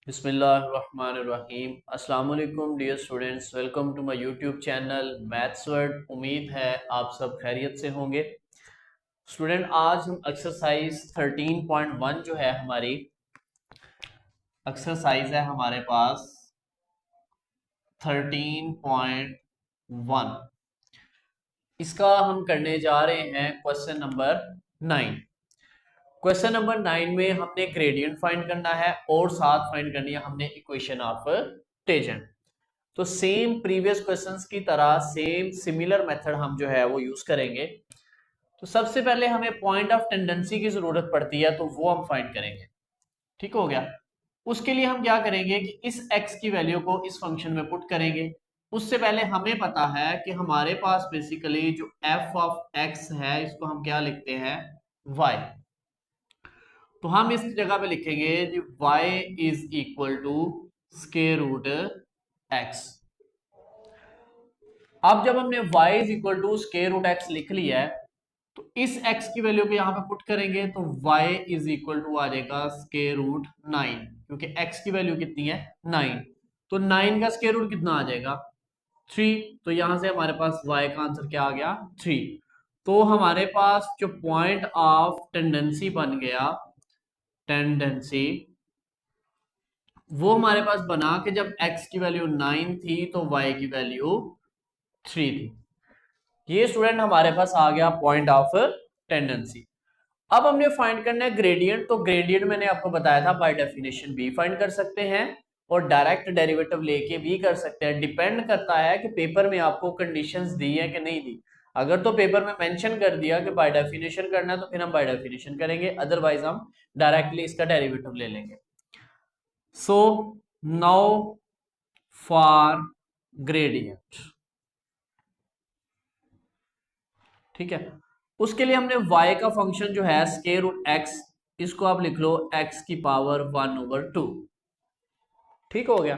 बिस्मिल्लाहिर्रहमानिर्रहीम। अस्सलाम वालेकुम dear students, welcome to my YouTube channel maths word. उम्मीद है आप सब खैरियत से होंगे। स्टूडेंट, आज हम एक्सरसाइज 13.1 जो है हमारी एक्सरसाइज है हमारे पास 13.1, इसका हम करने जा रहे हैं क्वेश्चन नंबर 9। क्वेश्चन नंबर 9 में हमने ग्रेडियंट फाइंड करना है और साथ फाइंड करनी है हमने इक्वेशन ऑफ टेंजेंट। तो सेम प्रीवियस क्वेश्चंस की तरह सेम सिमिलर मेथड हम जो है वो यूज करेंगे। तो सबसे पहले हमें पॉइंट ऑफ टेंडेंसी की जरूरत पड़ती है, तो वो हम फाइंड करेंगे। ठीक हो गया। उसके लिए हम क्या करेंगे कि इस x की वैल्यू को इस फंक्शन में पुट करेंगे। उससे पहले हमें पता है कि हमारे पास बेसिकली जो f ऑफ x है इसको हम क्या लिखते हैं, y। तो हम इस जगह पे लिखेंगे कि y is equal to square root x। अब जब हमने y is equal to square root x लिख लिया है, तो इस x की वैल्यू को यहां पे पुट करेंगे तो y इज इक्वल टू आ जाएगा स्क्वायर रूट 9, क्योंकि x की वैल्यू कितनी है 9। तो 9 का स्क्वायर रूट कितना आ जाएगा 3। तो यहां से हमारे पास y का आंसर क्या आ गया 3। तो हमारे पास जो पॉइंट ऑफ टेंडेंसी बन गया, टेंडेंसी, वो हमारे पास बना कि जब x की वैल्यू 9 थी तो y की वैल्यू 3 थी। ये स्टूडेंट हमारे पास आ गया पॉइंट ऑफ टेंडेंसी। अब हमने फाइंड करना है ग्रेडियंट। तो ग्रेडियंट मैंने आपको बताया था बाय डेफिनेशन भी फाइंड कर सकते हैं और डायरेक्ट डेरिवेटिव लेके भी कर सकते हैं। डिपेंड करता है कि पेपर में आपको कंडीशंस दी है कि नहीं दी। अगर तो पेपर में मेंशन कर दिया कि बाय डेफिनेशन करना है तो फिर हम बाय डेफिनेशन करेंगे, अदरवाइज हम डायरेक्टली इसका डेरिवेटिव ले लेंगे। सो नाउ फॉर ग्रेडियंट, ठीक है। उसके लिए हमने y का फंक्शन जो है स्क्वायर रूट x, इसको आप लिख लो x की पावर 1/2। ठीक हो गया।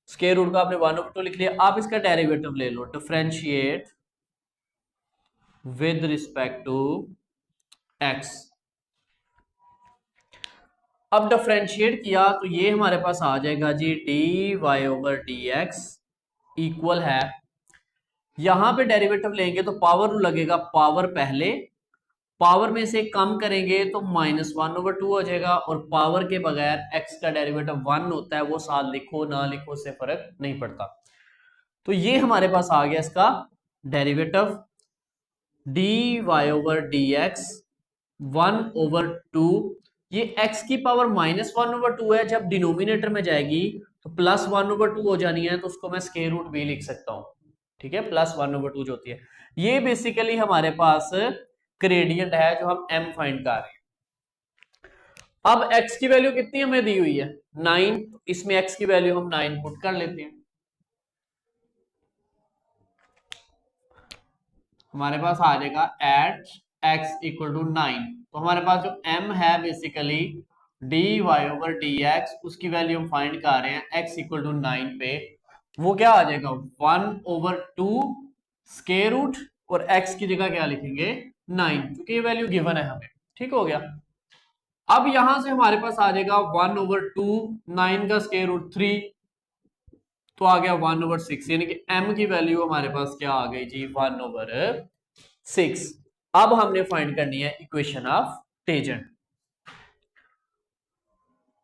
स्क्वायर रूट का आपने 1/2 लिख लिया। आप इसका डेरिवेटिव ले लो, differentiate with respect to x। अब डिफरेंशिएट किया तो ये हमारे पास आ जाएगा जी dy/dx इक्वल है, यहां पे डेरिवेटिव लेंगे तो पावर लगेगा, पावर पहले, पावर में से कम करेंगे तो -1/2 हो जाएगा। और पावर के बगैर x का डेरिवेटिव 1 होता है, वो साथ लिखो ना लिखो उससे फर्क नहीं पड़ता। तो ये हमारे पास आ गया इसका डेरिवेटिव dy/dx 1/2। ये x की पावर -1/2 है, जब डिनोमिनेटर में जाएगी तो +1/2 हो जानी है, तो उसको मैं स्क्वायर रूट भी लिख सकता हूं। ठीक है, +1/2 जो होती है, ये बेसिकली हमारे पास ग्रेडियंट है जो हम m फाइंड कर रहे हैं। अब x की वैल्यू कितनी हमें दी हुई है 9, तो इसमें x की वैल्यू हम 9 पुट कर लेते हैं। हमारे पास आ जाएगा एट x इक्वल टू 9। तो हमारे पास जो m है बेसिकली dy/dx, उसकी वैल्यू हम फाइंड कर रहे हैं x इक्वल टू 9 पे। वो क्या आ जाएगा 1/2 स्क्वायर रूट, और x की जगह क्या लिखेंगे 9, क्योंकि ये वैल्यू गिवन है हमें। ठीक हो गया। अब यहां से हमारे पास आ जाएगा 1/2, 9 का स्क्वायर रूट 3, तो आ गया 1/6, यानी कि m की वैल्यू हमारे पास क्या आ गई जी 1/6। अब हमने फाइंड करनी है equation of tangent.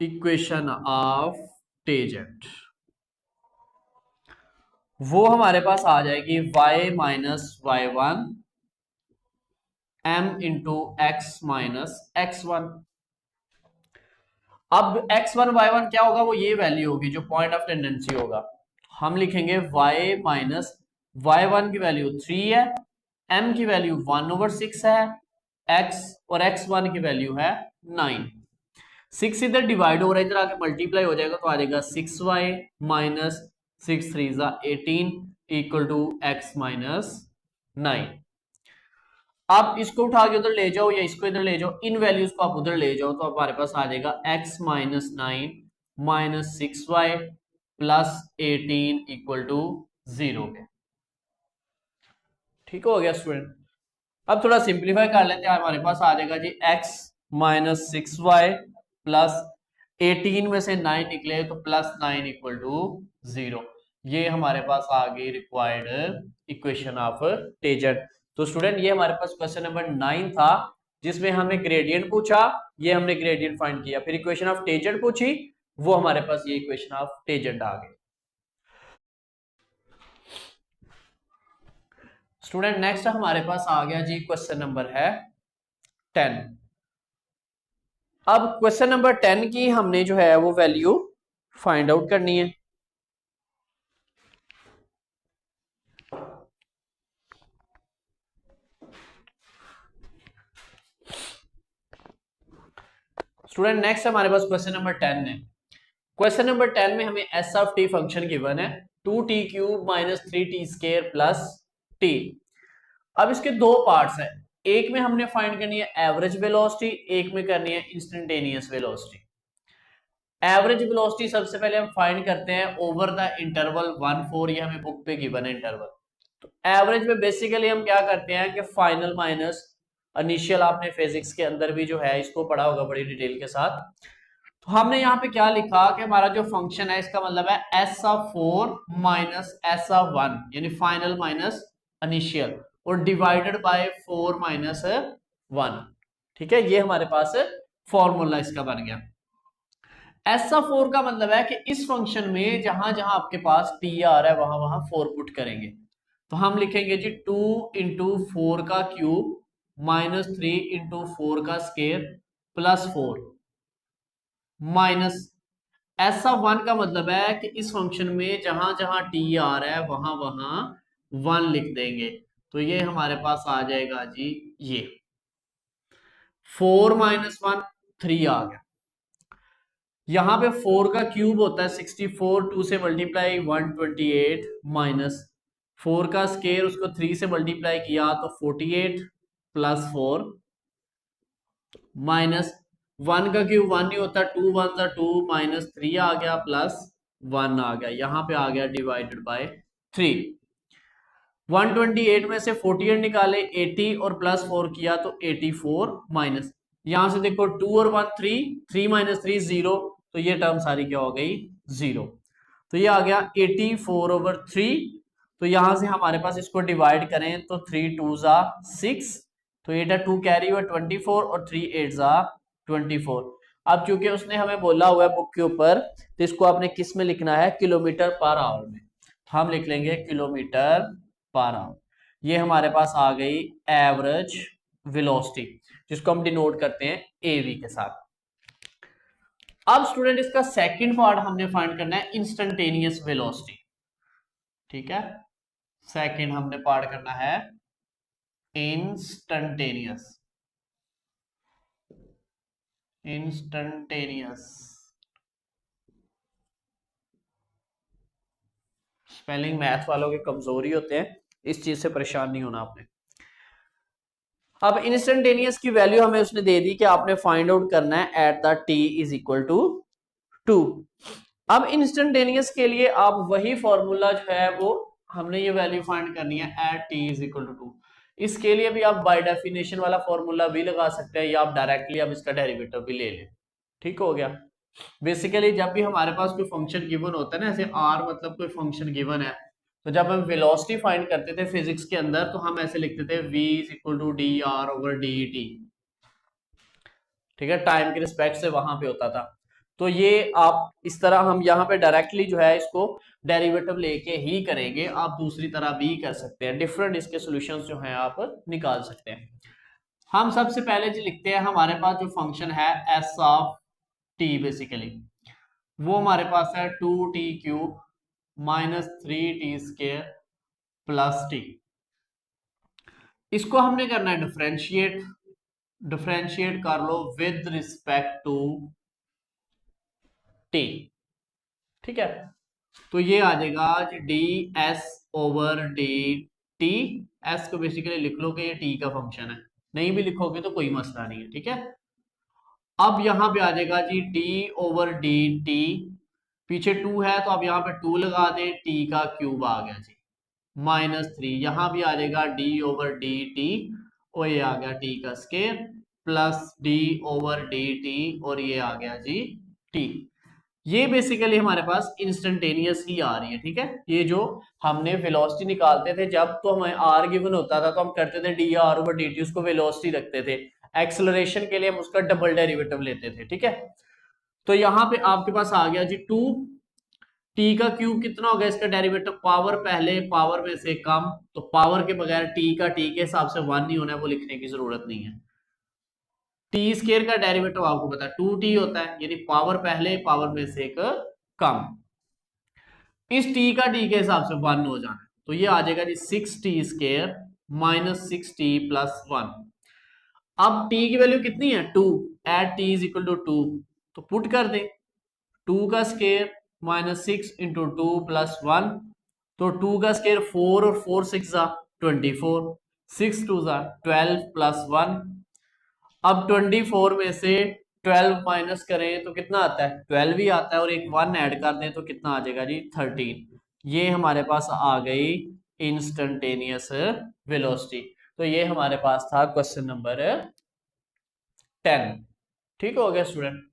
Equation of tangent वो हमारे पास आ जाएगी y minus y1 m into x minus x1। अब x1 y1 क्या होगा, वो ये वैल्यू होगी जो पॉइंट ऑफ टेंडेंसी होगा। हम लिखेंगे y माइनस y1 की वैल्यू 3 है, m की वैल्यू 1/6 है, x और x1 की वैल्यू है 9। 6 इधर डिवाइड हो रहा है, इधर आके मल्टीप्लाई हो जाएगा तो आ जाएगा 6y minus 6 3 18 equal to x minus 9। आप इसको उठा के उधर ले जाओ या इसको इधर ले जाओ, इन वैल्यूज को आप उधर ले जाओ तो हमारे पास आ जाएगा x minus 9 minus 6y plus 18 equal to 0 के। ठीक हो गया स्टूडेंट। अब थोड़ा सिंप्लीफाई कर लेते हैं, हमारे पास आ जाएगा जी x माइनस 6y प्लस 18 में से 9 निकले तो +9 इक्वल टू 0। ये हमारे पास आ गई रिक्वायर्ड इक्वेशन ऑफ टेंजेंट। तो स्टूडेंट ये हमारे पास क्वेश्चन नंबर 9 था, जिसमें हमने ग्रेडियंट पूछा, ये हमने ग्रेडियंट फाइंड किया, फिर इक्वेशन ऑफ टेंजेंट पूछी, वो हमारे पास ये इक्वेशन ऑफ टेंजेंट आ गई। स्टूडेंट नेक्स्ट हमारे पास आ गया जी क्वेश्चन नंबर है 10। अब क्वेश्चन नंबर 10 की हमने जो है वो वैल्यू फाइंड आउट करनी है। स्टूडेंट नेक्स्ट हमारे पास क्वेश्चन नंबर 10 है। क्वेश्चन नंबर 10 में हमें S of T function given है 2t³ - 3t² प्लस टी। अब इसके दो पार्ट्स हैं, एक में हमने फाइंड करनी है एवरेज वेलोसिटी, एक में करनी है इंस्टेंटेनियस वेलोसिटी। एवरेज वेलोसिटी सबसे पहले हम फाइंड करते हैं ओवर द इंटरवल 1 4, ये हमें बुक पे गिवन है इंटरवल। तो एवरेज में बेसिकली हम क्या करते हैं कि फाइनल माइनस इनिशियल, आपने फिजिक्स के अंदर भी जो है इसको पढ़ा होगा बड़ी डिटेल के साथ। तो हमने यहाँ पे क्या लिखा कि हमारा जो फंक्शन है इसका मतलब है S(4) - S(1), यानी फाइनल माइनस इनिशियल, और डिवाइडेड बाय 4 - 1। ठीक है, ये हमारे पास फॉर्मूला इसका बन गया। S(4) का मतलब है कि इस फंक्शन में जहां जहां आपके पास t आ रहा है वहां वहां 4 पुट करेंगे। तो हम लिखेंगे जी 2 × 4 का क्यूब -3 × 4 का स्क्वायर प्लस 4 माइनस S(1) का मतलब है कि इस फंक्शन में जहां जहां t आ रहा है वहां वहां 1 लिख देंगे। तो ये हमारे पास आ जाएगा जी, ये 4 - 1 3 आ गया। यहां पे 4 का क्यूब होता है 64, 2 से मल्टीप्लाई 128, माइनस 4 का स्क्वायर उसको 3 से मल्टीप्लाई किया तो 48 प्लस 4 माइनस 1 का क्यूब 1 नहीं होता, 2 1 सा 2 माइनस 3 आ गया प्लस 1 आ गया, यहां पे आ गया डिवाइडेड बाय 3। 128 में से 48 निकाले 80 और प्लस 4 किया तो 84 माइनस, यहां से देखो 2 और 1 3, 3 - 3 0, तो ये टर्म सारी क्या हो गई 0। तो ये आ गया 84/3। तो यहां से हमारे पास इसको डिवाइड करें तो 3 2 ज़ा 6, तो 8 2 कैरी हुआ 24 और 3 8 ज़ा 24। अब चूंकि उसने हमें बोला हुआ है बुक के ऊपर, तो इसको आपने किस में लिखना है, किलोमीटर पर आवर में। हम लिख लेंगे किलोमीटर पर आवर। ये हमारे पास आ गई एवरेज वेलोसिटी, जिसको हम डिनोट करते हैं एवी के साथ। अब स्टूडेंट इसका सेकंड पार्ट हमने फाइंड करना है इंस्टेंटेनियस वेलोसिटी। ठीक है, सेकंड हमने पार्ट करना है इंस्टेंटेनियस। स्पेलिंग मैथ वालों के कमजोरी होते हैं, इस चीज से परेशान नहीं होना आपने। अब इंस्टेंटेनियस की वैल्यू हमें उसने दे दी कि आपने फाइंड आउट करना है एट द t = 2। अब इंस्टेंटेनियस के लिए आप वही फॉर्मूला जो है वो हमने ये वैल्यू फाइंड करनी है एट t = 2। इसके लिए भी आप बाय डेफिनेशन वाला फॉर्मूला भी लगा सकते हैं, या आप डायरेक्टली आप इसका डेरिवेटिव भी ले लें। ठीक हो गया। बेसिकली जब भी हमारे पास कोई फंक्शन गिवन होता है ना, ऐसे r मतलब कोई फंक्शन गिवन है, तो जब हम वेलोसिटी फाइंड करते थे फिजिक्स के अंदर, तो हम ऐसे लिखते थे v = dr/dt। ठीक है, टाइम के रिस्पेक्ट से वहां पे होता था। तो ये आप इस तरह हम यहाँ पे डायरेक्टली जो है इसको डेरिवेटिव लेके ही करेंगे, आप दूसरी तरह भी कर सकते हैं, डिफरेंट इसके सॉल्यूशंस जो हैं आप निकाल सकते हैं। हम सबसे पहले जो लिखते हैं, हमारे पास जो फंक्शन है S(t) बेसिकली वो हमारे पास है 2t³ - 3t² प्लस t। इसको हमने करना है डिफरेंशिएट कर लो विद रिस्पेक्ट टू t। ठीक है, तो ये आ जाएगा ds/dt। s को बेसिकली लिख लो कि ये t का फंक्शन है, नहीं भी लिखोगे तो कोई मसला नहीं है। ठीक है, अब यहां पे आ जाएगा जी d/dt, पीछे 2 है तो अब यहां पे 2 लगा दे, t का क्यूब आ गया जी -3, यहां भी आ जाएगा d/dt और ये आ गया t का स्क्वायर प्लस d/dt और ये आ गया जी टी। ये बेसिकली हमारे पास इंस्टेंटेनियस ही आ रही है, ठीक है। ये जो हमने वेलोसिटी निकालते थे जब, तो हमें आर गिवन होता था तो हम करते थे D R over d T, उसको वेलोसिटी रखते थे। एक्सेलरेशन के लिए हम उसका डबल डेरिवेटिव लेते थे, ठीक है। तो यहां पे आपके पास आ गया जी 2 टी का क्यूब कितना होगा, इसका डेरिवेटिव पावर पहले पावर में से कम, तो पावर के बगैर टी का टी के हिसाब से 1 नहीं होना है, वो लिखने की जरूरत नहीं है। टी स्केयर का डेरिवेटिव आपको पता है 2t होता है, यानी पावर पहले पावर में से एक कम। इस t का t के हिसाब से 1 हो जाना है, तो ये आ जाएगा जी 6t square minus 6t plus 1। अब t की वैल्यू कितनी है 2, at t is equal to 2, तो पुट कर दे 2 का स्केयर माइनस 6 इंटू 2 प्लस 1, तो 2 का स्केयर 4 और 4 6 जा 24, 6 2 जा 12 प्लस 1। अब 24 में से 12 माइनस करें तो कितना आता है 12 ही आता है, और एक 1 ऐड कर दें तो कितना आ जाएगा जी 13। ये हमारे पास आ गई इंस्टेंटेनियस वेलोसिटी। तो ये हमारे पास था क्वेश्चन नंबर 10। ठीक हो गया स्टूडेंट।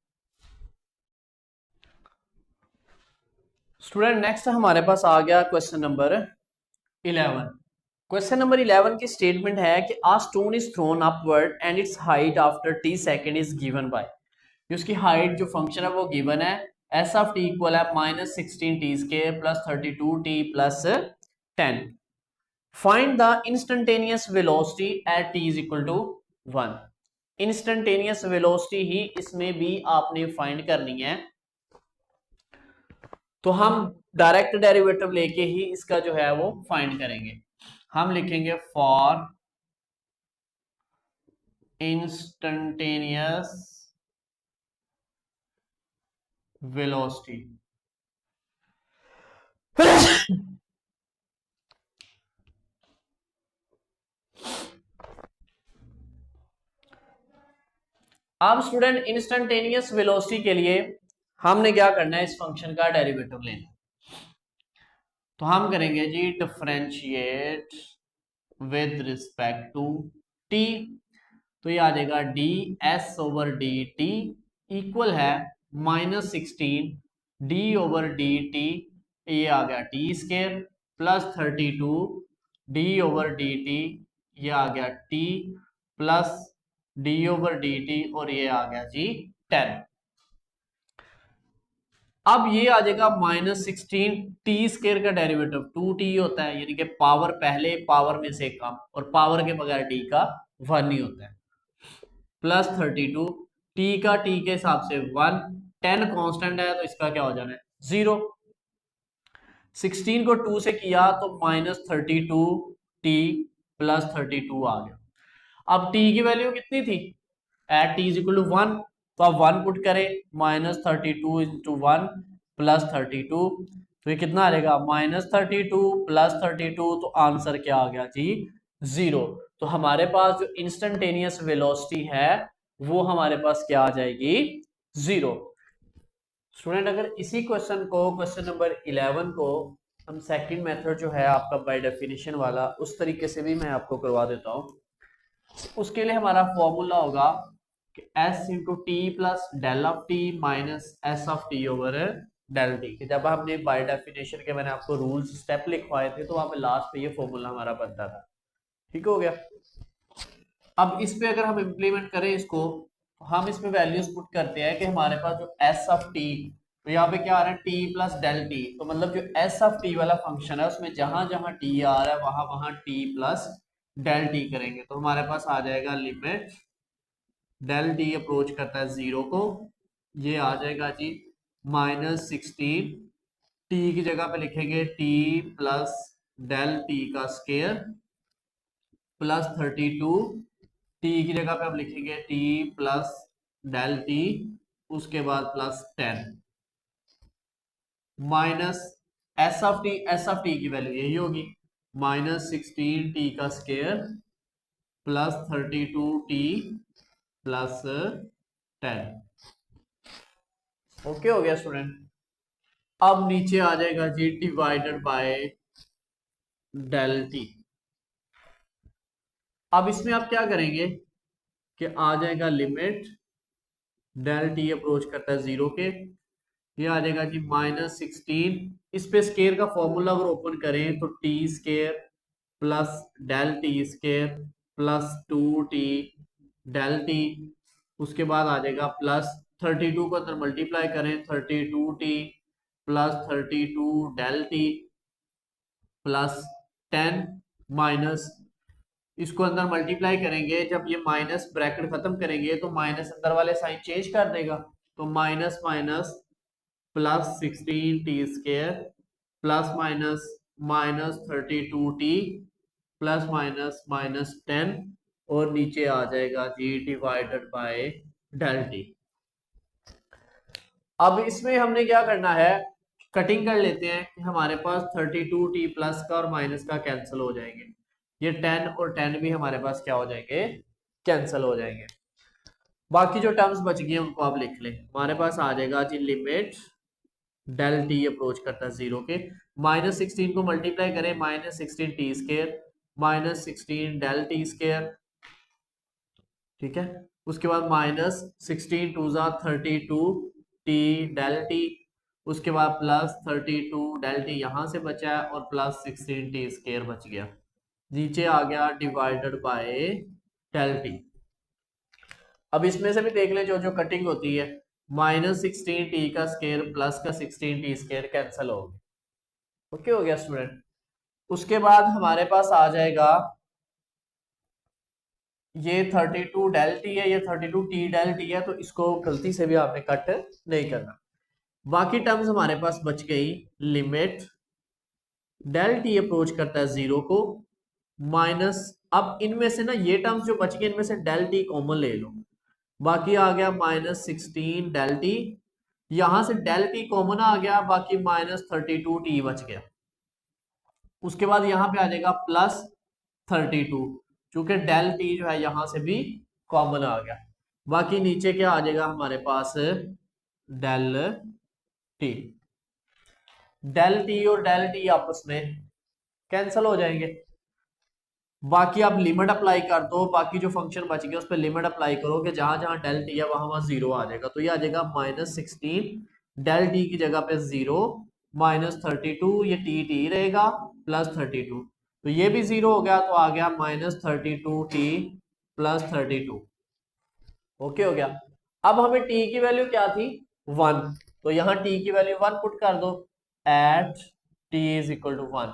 नेक्स्ट हमारे पास आ गया क्वेश्चन नंबर 11। क्वेश्चन नंबर 11 की स्टेटमेंट है कि a stone is thrown upward and its height after T second is given by, उसकी हाइट जो फंक्शन है वो गिवन है, एस ऑफ टी इक्वल है minus 16 T square plus 32 T plus 10। Find the instantaneous velocity at T is equal to 1। Instantaneous velocity ही इसमें भी आपने फाइंड करनी है, तो हम डायरेक्ट डेरिवेटिव लेके ही इसका जो है वो फाइंड करेंगे। हम लिखेंगे फॉर इंस्टेंटेनियस वेलोसिटी अब स्टूडेंट इंस्टेंटेनियस वेलोसिटी के लिए हमने क्या करना है, इस फंक्शन का डेरिवेटिव लेना। तो हम करेंगे जी differentiate with respect to t, तो ये आ जाएगा d s over d t equal है minus 16 d over d t, ये आ गया t square plus 32 d over d t, ये आ गया t plus d over d t, और ये आ गया जी 10। अब ये आ जाएगा माइनस 16 टी स्केयर का डेरिवेटिव 2t होता है, यानी कि पावर पहले पावर में से कम, और पावर के बगैर t का 1 ही होता है, प्लस 32 टी का टी के हिसाब से 1, 10 कांस्टेंट है तो इसका क्या हो जाना है 0। 16 को 2 से किया तो माइनस 32 टी प्लस 32 आ गया। अब टी की वैल्यू कितनी थी, at T is equal to 1, तो आप 1 पुट करें, माइनस 32 इंटू 1 प्लस 32, तो ये कितना आ जाएगा माइनस 32 प्लस 32, तो आंसर क्या आ गया जी 0। तो हमारे पास जो इंस्टेंटेनियस वेलोसिटी है वो हमारे पास क्या आ जाएगी 0। स्टूडेंट अगर इसी क्वेश्चन को, क्वेश्चन नंबर 11 को हम सेकंड मेथड जो है आपका बाय डेफिनेशन वाला, उस तरीके से भी मैं आपको करवा देता हूं। उसके लिए हमारा फॉर्मूला होगा कि s into t plus del of t minus s of t over del t. जब हमने बाय डेफिनेशन के मैंने आपको रूल्स स्टेप लिखवाए थे तो वहां पे लास्ट पे ये फॉर्मूला हमारा बनता था। ठीक हो गया। अब इस पे अगर हम इंप्लीमेंट करें इसको, तो हम इसमें वैल्यूज पुट करते हैं कि हमारे पास जो एस ऑफ टी, तो यहाँ पे क्या आ रहा है टी प्लस डेल टी, तो मतलब जो एस ऑफ टी वाला फंक्शन है उसमें जहां जहां टी आ रहा है वहां वहां टी प्लस डेल टी करेंगे, तो हमारे पास आ जाएगा लिमिट डेल टी अप्रोच करता है 0 को, ये आ जाएगा जी माइनस 16, टी की जगह पे लिखेंगे टी प्लस डेल टी का स्केयर प्लस 32, टी की जगह पे हम लिखेंगे टी प्लस डेल टी, उसके बाद plus 10 minus s of T की वैल्यू यही होगी माइनस 16 टी का square plus 32 T plus 10। Okay हो गया स्टूडेंट। अब नीचे आ जाएगा जी डिवाइडेड बाय डेल टी। अब इसमें आप क्या करेंगे कि आ जाएगा लिमिट डेल टी अप्रोच करता है 0 के, ये आ जाएगा जी -16। इस पे स्केयर का फॉर्मूला अगर ओपन करें तो t square plus del t square plus 2t del t, उसके बाद आ जाएगा प्लस 32 को अंदर मल्टीप्लाई करें 32t plus 32 del t plus 10 minus, इसको अंदर मल्टीप्लाई करेंगे, जब ये माइनस ब्रैकेट खत्म करेंगे तो माइनस अंदर वाले साइन चेंज कर देगा, तो minus minus plus 16t square plus minus minus 32t plus minus minus 10, और नीचे आ जाएगा जी डिवाइडेड बाय डेल टी। अब इसमें हमने क्या करना है, कटिंग कर लेते हैं कि हमारे पास 32t प्लस का और माइनस का कैंसिल हो जाएंगे, ये 10 और 10 भी हमारे पास क्या हो जाएंगे, कैंसिल हो जाएंगे। बाकी जो टर्म्स बच गए उनको आप लिख लें। हमारे पास आ जाएगा जी लिमिट डेल टी अप्रोच करता है 0 के, -16 को मल्टीप्लाई करें -16t square -16 del t square, ठीक है, उसके बाद -16 टू ज़ा 32t डेल टी, उसके बाद प्लस 32 डेल टी यहाँ से बचा है और प्लस 16t स्केयर बच गया, नीचे आ गया डिवाइडेड बाय डेल टी। अब इसमें से भी देख लें जो जो कटिंग होती है, -16t का स्केयर प्लस का 16t स्केयर कैंसिल हो गया। ओके हो गया स्टूडेंट। उसके बाद हमारे पास आ जाएगा ये 32 डेल टी है, ये 32t डेल टी है, तो इसको गलती से भी आपने कट नहीं करना। बाकी टर्म्स हमारे पास बच गई, लिमिट डेल टी अप्रोच करता है 0 को माइनस, अब इनमें से ना ये टर्म्स जो बच गए इनमें से डेल टी कॉमन ले लो, बाकी आ गया -16 डेल टी, यहां से डेल टी कॉमन आ गया, बाकी -32t बच गया। उसके बाद यहां पे आ जाएगा +32, चूंकि डेल टी जो है यहां से भी कॉमन आ गया, बाकी नीचे क्या आ जाएगा हमारे पास, डेल टी। डेल टी और डेल टी आपस में कैंसिल हो जाएंगे, बाकी आप लिमिट अप्लाई कर दो, बाकी जो फंक्शन बच गया उस पर लिमिट अप्लाई करो कि जहां जहां डेल टी है वहां वहां 0 आ जाएगा, तो ये आ जाएगा -16 डेल टी की जगह पे 0 -32, ये टी रहेगा +32, तो ये भी 0 हो गया, तो आ गया -32t +32। ओके हो गया। अब हमें t की वैल्यू क्या थी 1, तो यहाँ t की वैल्यू 1 पुट कर दो at t is equal to 1,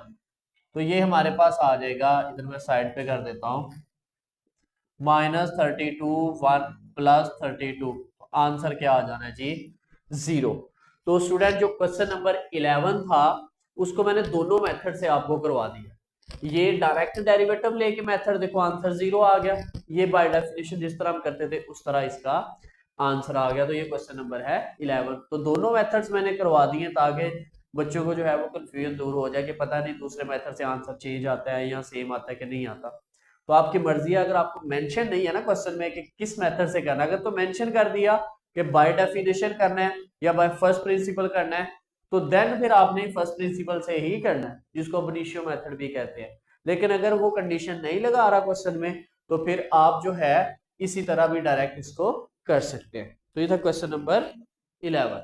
तो ये हमारे पास आ जाएगा, इधर मैं साइड पे कर देता हूं, -32 1 +32, आंसर क्या आ जाना है जी 0। तो स्टूडेंट जो क्वेश्चन नंबर 11 था उसको मैंने दोनों मेथड से आपको करवा दिया, ये डायरेक्ट डेरिवेटिव लेके मेथड, देखो आंसर 0 आ गया, ये बाय डेफिनेशन जिस तरह हम करते थे उस तरह इसका आंसर आ गया, तो ये क्वेश्चन नंबर है 11। तो दोनों मेथड्स मैंने करवा दिए ताकि बच्चों को जो है वो कंफ्यूजन दूर हो जाए कि पता नहीं दूसरे मेथड से आंसर चेंज आता है या सेम आता है कि नहीं आता। तो आपकी मर्जी है, अगर आपको मेंशन नहीं है ना क्वेश्चन में कि किस मेथड से करना है, अगर तो मेंशन कर दिया कि बाय डेफिनेशन करना है या बाय फर्स्ट प्रिंसिपल करना है, तो देन फिर आपने फर्स्ट प्रिंसिपल से ही करना है, जिसको बनीशियो मेथड भी कहते हैं। लेकिन अगर वो कंडीशन नहीं लगा रहा क्वेश्चन में, तो फिर आप जो है इसी तरह भी डायरेक्ट इसको कर सकते हैं। तो ये था क्वेश्चन नंबर 11।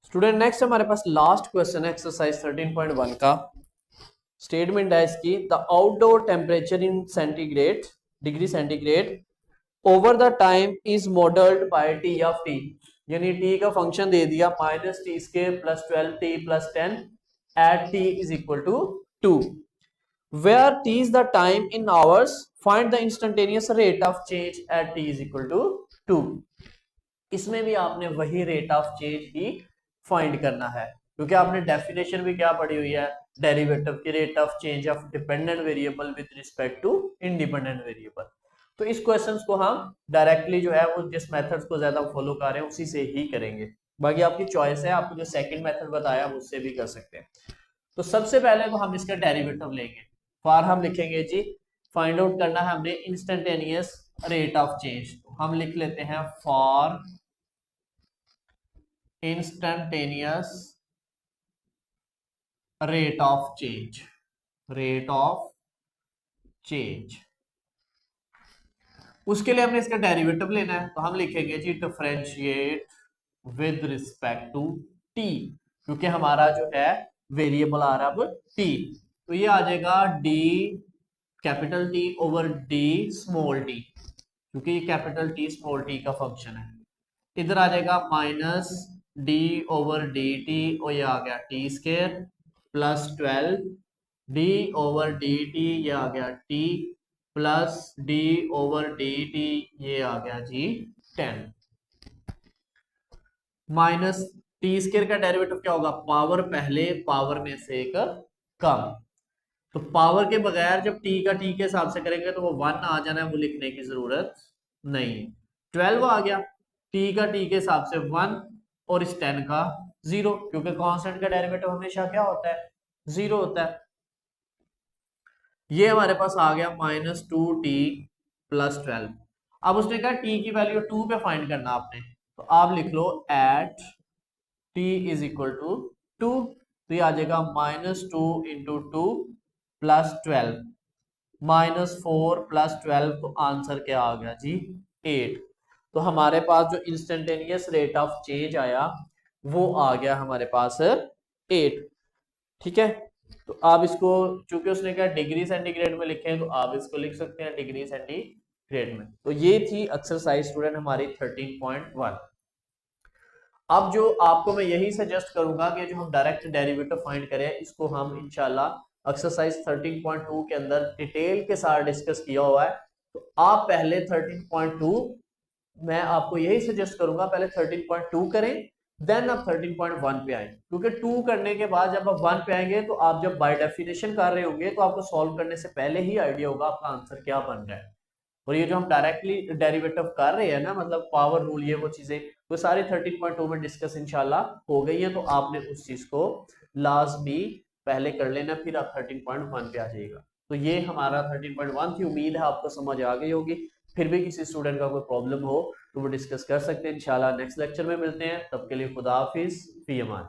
स्टूडेंट नेक्स्ट हमारे पास लास्ट क्वेश्चन है एक्सरसाइज 13.1 का। स्टेटमेंट है इसकी, the outdoor temperature in centigrade degree centigrade over the time is modelled by t of t, यानी टी का फंक्शन दे दिया -t² +12t +10 at t is equal to 2, where t is the time in hours, find the instantaneous rate of change at t is equal to 2। इसमें भी आपने वही rate of change he find करना है, क्योंकि आपने डेफिनेशन भी क्या पढ़ी हुई है, डेरिवेटिव की rate of change of dependent variable with respect to independent variable. तो इस क्वेश्चंस को हम डायरेक्टली जो है वो जिस मेथड्स को ज्यादा फॉलो कर रहे हैं उसी से ही करेंगे, बाकी आपकी चॉइस है, आपको जो सेकंड मेथड बताया उससे भी कर सकते हैं। तो सबसे पहले तो हम इसका डेरिवेटिव लेंगे, फॉर हम लिखेंगे जी, फाइंड आउट करना है हमने इंस्टेंटेनियस रेट ऑफ चेंज, तो हम लिख लेते हैं for instantaneous rate of change, rate of change. उसके लिए हमने इसका डेरिवेटिव लेना है, तो हम लिखेंगे जी differentiate with respect to t, क्योंकि हमारा जो है वेरिएबल आ रहा है अब टी, तो ये आ जाएगा D capital T over D small T, क्योंकि ये कैपिटल टी स्मॉल टी का फंक्शन है। इधर आ जाएगा minus D over d t, और ये आ गया t square plus 12 D over d t, ये आ गया t plus d over d t, ये आ गया जी 10 माइनस टी स्केयर का डेरिवेटिव क्या होगा, पावर पहले पावर में से एक कम, तो पावर के बगैर जब टी का टी के हिसाब से करेंगे तो वो 1 आ जाना है, वो लिखने की जरूरत नहीं है। 12 आ गया, टी का टी के हिसाब से 1 और इस 10 का 0, क्योंकि कांस्टेंट का डेरिवेटिव हमेशा क्या होता है, 0 होता है। ये हमारे पास आ गया माइनस 2t प्लस 12। अब उसने कहा टी की वैल्यू 2 पे फाइंड करना आपने, तो आप लिख लो at t is equal to 2, तो ये आ जाएगा minus 2 into 2 plus 12 minus 4 plus 12, तो आंसर क्या आ गया जी 8। तो हमारे पास जो इंस्टेंटेनियस रेट ऑफ चेंज आया वो आ गया हमारे पास 8। ठीक है, तो आप इसको, चूंकि उसने कहा डिग्री सेंटीग्रेड में लिखे हैं, तो आप इसको लिख सकते हैं डिग्री सेंटीग्रेड में। तो ये थी एक्सरसाइज स्टूडेंट हमारी 13.1। अब जो आपको मैं यही सजेस्ट करूंगा कि जो हम डायरेक्ट डेरिवेटिव फाइंड करें, इसको हम इंशाल्लाह एक्सरसाइज 13.2 के अंदर डिटेल के साथ डिस्कस किया हुआ है। तो आप पहले 13.2, मैं आपको यही सजेस्ट करूंगा पहले 13.2 करें, देन आप 13.1 पे आए, क्योंकि 2 करने के बाद जब आप 1 पे आएंगे तो आप जब बाय डेफिनेशन कर रहे होंगे तो आपको सॉल्व करने से पहले ही आइडिया होगा आपका आंसर क्या बन रहा है। और ये जो हम डायरेक्टली डेरिवेटिव कर रहे हैं ना, मतलब पावर रूल, ये वो चीजें वो सारी 13.2 में डिस्कस इंशाल्लाह हो गई है, तो आपने उस चीज को लास्ट भी पहले कर लेना, फिर आप 13.1 पे आ जाइएगा। तो ये हमारा 13.1 थी, उम्मीद है आपको समझ आ गई होगी। फिर भी किसी स्टूडेंट का कोई प्रॉब्लम हो तो वो डिस्कस कर सकते हैं। इंशाल्लाह नेक्स्ट लेक्चर में मिलते हैं, तब के लिए खुदा हाफिज, फी अमान।